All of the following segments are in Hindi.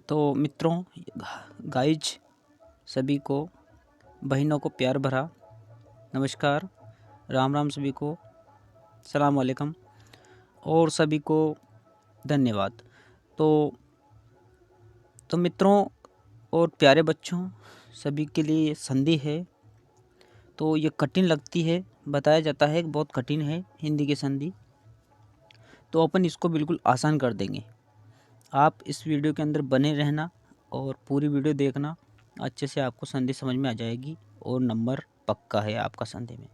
तो मित्रों, गाइज, सभी को, बहनों को प्यार भरा नमस्कार, राम राम सभी को, सलाम वालेकुम और सभी को धन्यवाद। तो मित्रों और प्यारे बच्चों, सभी के लिए संधि है। तो ये कठिन लगती है, बताया जाता है कि बहुत कठिन है हिंदी की संधि। तो अपन इसको बिल्कुल आसान कर देंगे। आप इस वीडियो के अंदर बने रहना और पूरी वीडियो देखना, अच्छे से आपको संधि समझ में आ जाएगी और नंबर पक्का है आपका संधि में।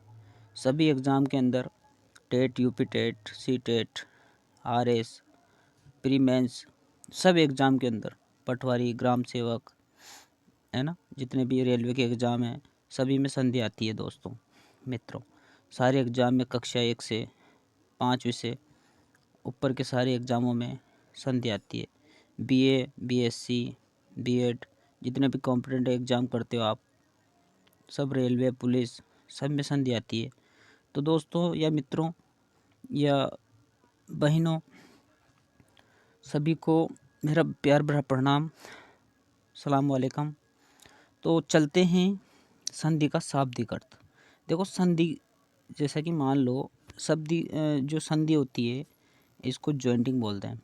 सभी एग्ज़ाम के अंदर TET, UP TET, C TET, RS, pre mains, सब एग्ज़ाम के अंदर, पटवारी, ग्राम सेवक, है ना, जितने भी रेलवे के एग्ज़ाम हैं सभी में संधि आती है दोस्तों मित्रों। सारे एग्ज़ाम में कक्षा 1 से 5 विषय ऊपर के सारे एग्ज़ामों में संधि आती है। बीए, बीएससी, बीएड, जितने भी कॉम्पिटेटिव एग्ज़ाम करते हो आप, सब रेलवे, पुलिस, सब में संधि आती है। तो दोस्तों या मित्रों या बहनों, सभी को मेरा प्यार भरा प्रणाम, सलाम वालेकुम। तो चलते हैं संधि का शाब्दिक अर्थ। देखो, संधि जैसा कि मान लो जो संधि होती है इसको जॉइंटिंग बोलते हैं।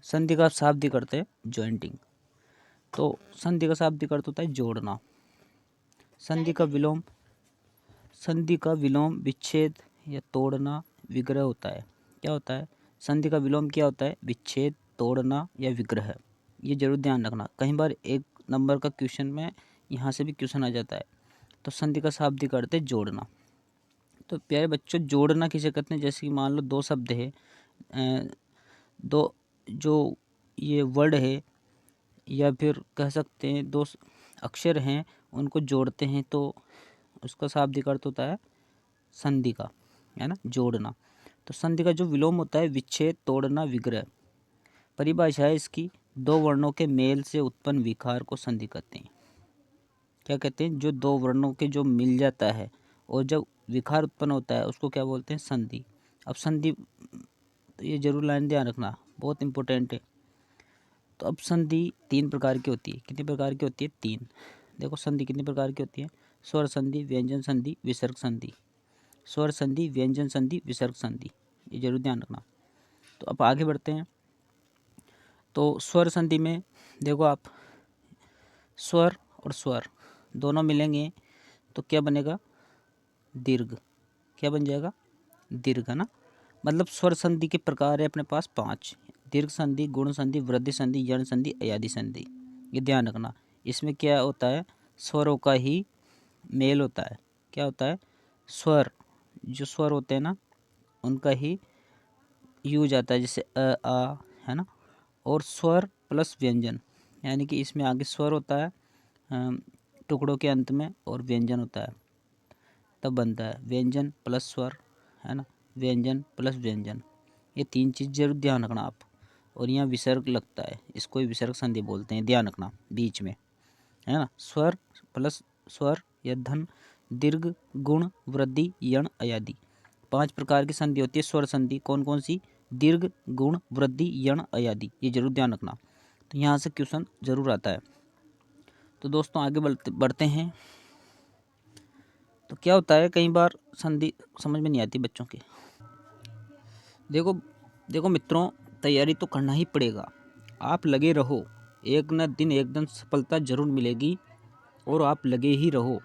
संधि का शाब्दिक अर्थ है जॉइंटिंग। तो संधि का शाब्दिक अर्थ होता है जोड़ना। संधि का विलोम विच्छेद या तोड़ना, विग्रह होता है। क्या होता है संधि का विलोम? क्या होता है? विच्छेद, तोड़ना या विग्रह। ये जरूर ध्यान रखना, कई बार 1 नंबर का क्वेश्चन में यहाँ से भी क्वेश्चन आ जाता है। तो संधि का शाब्दिक अर्थ है जोड़ना। तो प्यारे बच्चों, जोड़ना किसे कहते हैं? जैसे कि मान लो 2 शब्द है, दो जो ये वर्ड है या फिर कह सकते हैं 2 अक्षर हैं, उनको जोड़ते हैं तो उसका शाब्दिक अर्थ होता है संधि का, है ना, जोड़ना। तो संधि का जो विलोम होता है विच्छेद, तोड़ना, विग्रह। परिभाषा है इसकी, 2 वर्णों के मेल से उत्पन्न विकार को संधि कहते हैं। क्या कहते हैं? जो 2 वर्णों के जो मिल जाता है और जब विकार उत्पन्न होता है उसको क्या बोलते हैं? संधि। अब संधि, तो ये जरूर लाइन ध्यान रखना, बहुत इंपॉर्टेंट है। तो अब संधि 3 प्रकार की होती है। कितनी प्रकार की होती है? 3। देखो संधि कितनी प्रकार की होती है? स्वर संधि, व्यंजन संधि, विसर्ग संधि। स्वर संधि, व्यंजन संधि, विसर्ग संधि, ये जरूर ध्यान रखना। तो अब आगे बढ़ते हैं। तो स्वर संधि में देखो आप, स्वर और स्वर दोनों मिलेंगे तो क्या बनेगा? दीर्घ। क्या बन जाएगा? दीर्घ, है ना। मतलब स्वर संधि के प्रकार है अपने पास 5: दीर्घ संधि, गुण संधि, वृद्धि संधि, यण संधि, अयादि संधि। ये ध्यान रखना। इसमें क्या होता है? स्वरों का ही मेल होता है। क्या होता है? स्वर, जो स्वर होते हैं ना, उनका ही यूज आता है, जैसे अ, आ, है ना। और स्वर प्लस व्यंजन, यानी कि इसमें आगे स्वर होता है टुकड़ों के अंत में और व्यंजन होता है, तब बनता है व्यंजन प्लस स्वर, है ना, व्यंजन प्लस व्यंजन। ये 3 चीज़ जरूर ध्यान रखना आप। और यहाँ विसर्ग लगता है, इसको ही विसर्ग संधि बोलते हैं, ध्यान रखना बीच में, है ना। स्वर प्लस स्वर या धन, दीर्घ, गुण, वृद्धि, यण, अयादि। 5 प्रकार की संधि होती है स्वर संधि। कौन कौन सी? दीर्घ, गुण, वृद्धि, यण, अयादि। ये जरूर ध्यान रखना। तो यहाँ से क्वेश्चन जरूर आता है। तो दोस्तों आगे बढ़ते हैं। तो क्या होता है, कई बार संधि समझ में नहीं आती बच्चों के। देखो मित्रों, तैयारी तो करना ही पड़ेगा। आप लगे रहो, एक न दिन सफलता जरूर मिलेगी और आप लगे ही रहो।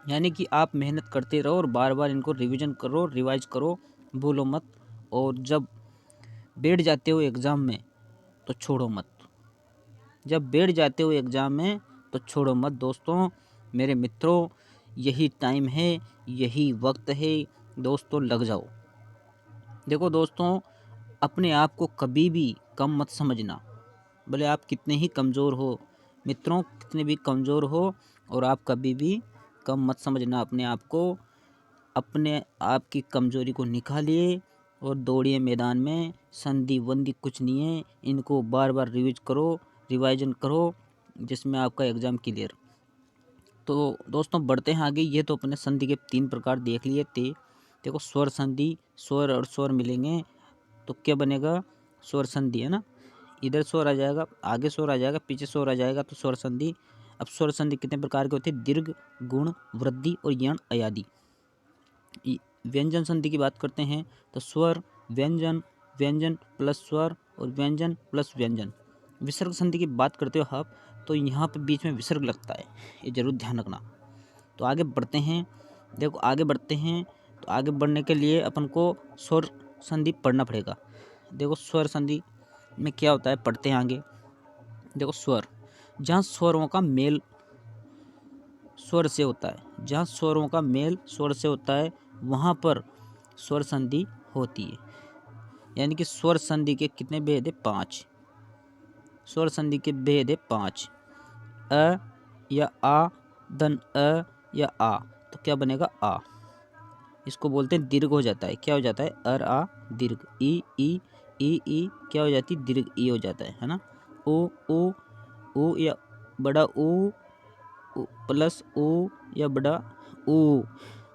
यानी कि आप मेहनत करते रहो और बार बार इनको रिवीजन करो, रिवाइज करो, भूलो मत। और जब बैठ जाते हो एग्ज़ाम में तो छोड़ो मत। जब बैठ जाते हो एग्ज़ाम में तो छोड़ो मत दोस्तों, मेरे मित्रों। यही टाइम है, यही वक्त है दोस्तों, लग जाओ। देखो दोस्तों, अपने आप को कभी भी कम मत समझना, भले आप कितने ही कमज़ोर हो मित्रों, कितने भी कमज़ोर हो, और आप कभी भी कम मत समझना अपने आप को। अपने आप की कमज़ोरी को निकालिए और दौड़िए मैदान में। संधि वंधि कुछ नहीं है, इनको बार बार रिवाइजन करो, जिसमें आपका एग्ज़ाम क्लियर। तो दोस्तों बढ़ते हैं आगे। ये तो अपने संधि के 3 प्रकार देख लिए थे। देखो स्वर संधि, स्वर और स्वर मिलेंगे तो क्या बनेगा? स्वर संधि, है ना। इधर स्वर आ जाएगा, आगे स्वर आ जाएगा, पीछे स्वर आ जाएगा, तो स्वर संधि। अब स्वर संधि कितने प्रकार की होती है? दीर्घ, गुण, वृद्धि और यण, अयादि। व्यंजन संधि की बात करते हैं तो स्वर, व्यंजन, व्यंजन प्लस स्वर और व्यंजन प्लस व्यंजन। विसर्ग संधि की बात करते हो आप, तो यहाँ पे बीच में विसर्ग लगता है, ये जरूर ध्यान रखना। तो आगे बढ़ते हैं, देखो आगे बढ़ते हैं, तो आगे बढ़ने के लिए अपन को स्वर संधि पढ़ना पड़ेगा। देखो स्वर संधि में क्या होता है, पढ़ते हैं आगे। देखो स्वर, जहाँ स्वरों का मेल स्वर से होता है, जहाँ स्वरों का मेल स्वर से होता है, वहाँ पर स्वर संधि होती है। यानी कि स्वर संधि के कितने भेद है? 5। स्वर संधि के भेद है 5। अ या आ, धन अ या आ, तो क्या बनेगा? आ। इसको बोलते हैं दीर्घ हो जाता है। क्या हो जाता है? अर आ दीर्घ। ई ई ई क्या हो जाती है? दीर्घ ई हो जाता है ना। ओ या बड़ा ओ प्लस ओ या बड़ा ओ,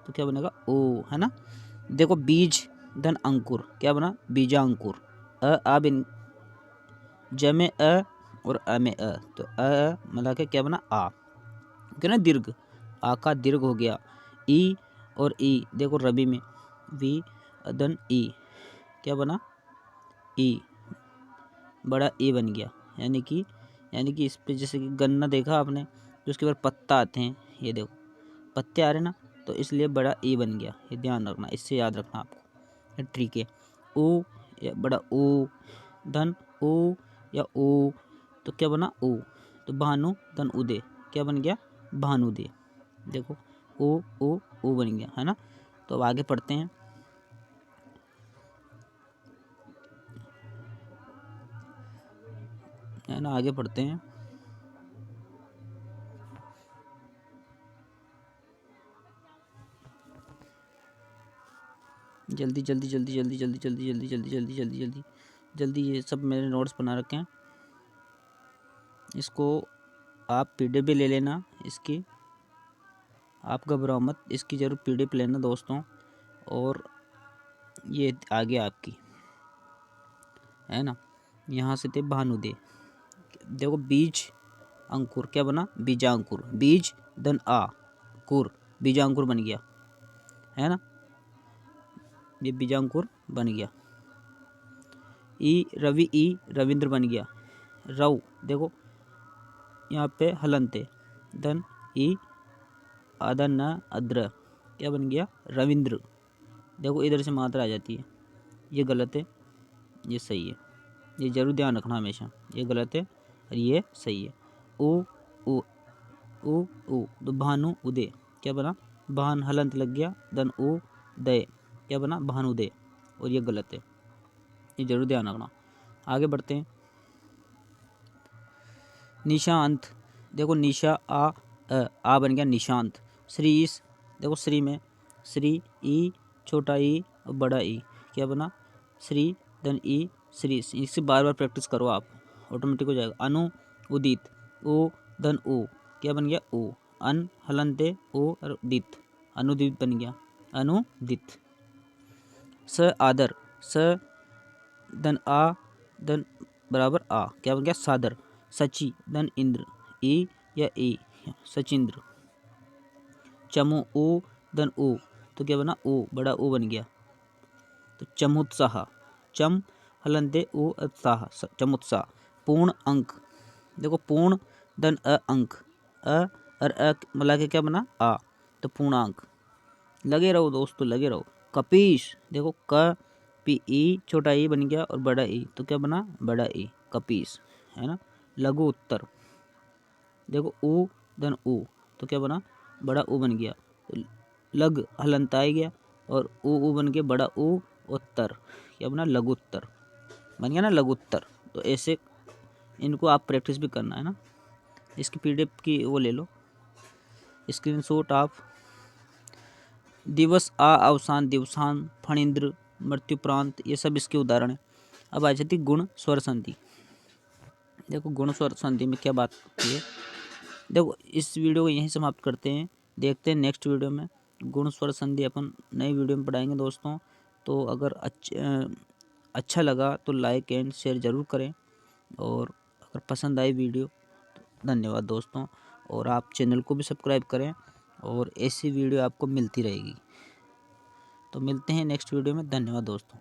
तो क्या बनेगा? ओ, है ना। देखो बीज धन अंकुर, क्या बना? बीजा अंकुर। आ बिन जमे अ और अ में अ, तो मिला के क्या बना? आ। क्या ना, दीर्घ, आ का दीर्घ हो गया। ई और ई, देखो रवि में वी धन ई, क्या बना? ई, बड़ा ई बन गया। यानी कि इस पे जैसे कि गन्ना देखा आपने, तो उसके बाद पत्ता आते हैं, ये देखो पत्ते आ रहे ना, तो इसलिए बड़ा ई बन गया। ये ध्यान रखना, इससे याद रखना आपको, ये ट्रिक है। ओ या बड़ा ओ धन ओ या ओ, तो क्या बना? ओ। तो भानु धन उदय, क्या बन गया? भानुदय। देखो ओ बन गया, है ना। तो अब आगे पढ़ते हैं। है ना, आगे पढ़ते हैं। जल्दी जल्दी जल्दी जल्दी जल्दी जल्दी जल्दी जल्दी जल्दी जल्दी जल्दी जल्दी, ये सब मैंने नोट्स बना रखे हैं, इसको आप पीडीएफ भी ले लेना इसकी, आप घबराओ मत, इसकी ज़रूर पीडीएफ लेना दोस्तों। और ये आगे आपकी, है ना, यहाँ से थे भानुदे। देखो बीज अंकुर, क्या बना? बीजा अंकुर। बीज धन आ कुर, बीजा अंकुर बन गया, है ना, ये बीजा अंकुर बन गया। ई रवि, ई रविंद्र बन गया। रव, देखो यहाँ पे हलंते धन ई आधा न अद्र, क्या बन गया? रविंद्र। देखो इधर से मात्रा आ जाती है, ये गलत है, ये सही है, ये जरूर ध्यान रखना हमेशा, ये गलत है और ये सही है। ओ ओ ओ, तो भानु उदय, क्या बना? भान हलंत लग गया, धन ओ दय, क्या बना? भानुदय, और ये गलत है, ये जरूर ध्यान रखना। आगे बढ़ते हैं। निशांत, देखो निशा आ बन गया निशांत। श्रीस, देखो श्री में श्री, ई छोटा ई और बड़ा ई, क्या बना? श्री धन ई श्री। इससे बार बार प्रैक्टिस करो आप, ऑटोमेटिक हो जाएगा। अनु उदित, ओ धन ओ, क्या बन गया? ओ। अन हलंते ओ और दित, अनुदित बन गया, अनुदित। स आदर, स धन आ धन बराबर आ, क्या बन गया? सादर। सची धन इंद्र, ई या ए, सचिंद्र। चमो ओ धन ओ, तो क्या बना? ओ, बड़ा ओ बन गया, तो चमुत्साह। चम हलंदे ओ उत्साह, चमुत्साह। पूर्ण अंक, देखो पूर्ण धन अ अंक, अ और अ मिला के क्या बना? आ, तो पूर्णांक। लगे रहो दोस्तों, लगे रहो। कपीश, देखो क पी ई छोटा ई बन गया और बड़ा ई, तो क्या बना? बड़ा ई, कपीस, है ना। लघु उत्तर, देखो ऊ धन ऊ, तो क्या बना? बड़ा ऊ बन गया, तो लग हलंत आ गया और ऊ बन गया बड़ा ऊ, उत्तर, क्या बना? लघु उत्तर बन गया ना, लघु उत्तर। तो ऐसे इनको आप प्रैक्टिस भी करना, है ना। इसकी पीडीएफ की वो ले लो स्क्रीनशॉट आप। दिवस आ अवसान, दिवसान, फणिंद्र, मृत्युप्रांत, ये सब इसके उदाहरण हैं। अब आ जाती गुण स्वर संधि। देखो गुण स्वर संधि में क्या बात होती है। देखो इस वीडियो को यहीं समाप्त करते हैं, देखते हैं नेक्स्ट वीडियो में गुण स्वर संधि अपन नई वीडियो में पढ़ाएंगे दोस्तों। तो अगर अच्छा लगा तो लाइक एंड शेयर ज़रूर करें, और अगर पसंद आई वीडियो तो धन्यवाद दोस्तों। और आप चैनल को भी सब्सक्राइब करें और ऐसी वीडियो आपको मिलती रहेगी। तो मिलते हैं नेक्स्ट वीडियो में। धन्यवाद दोस्तों।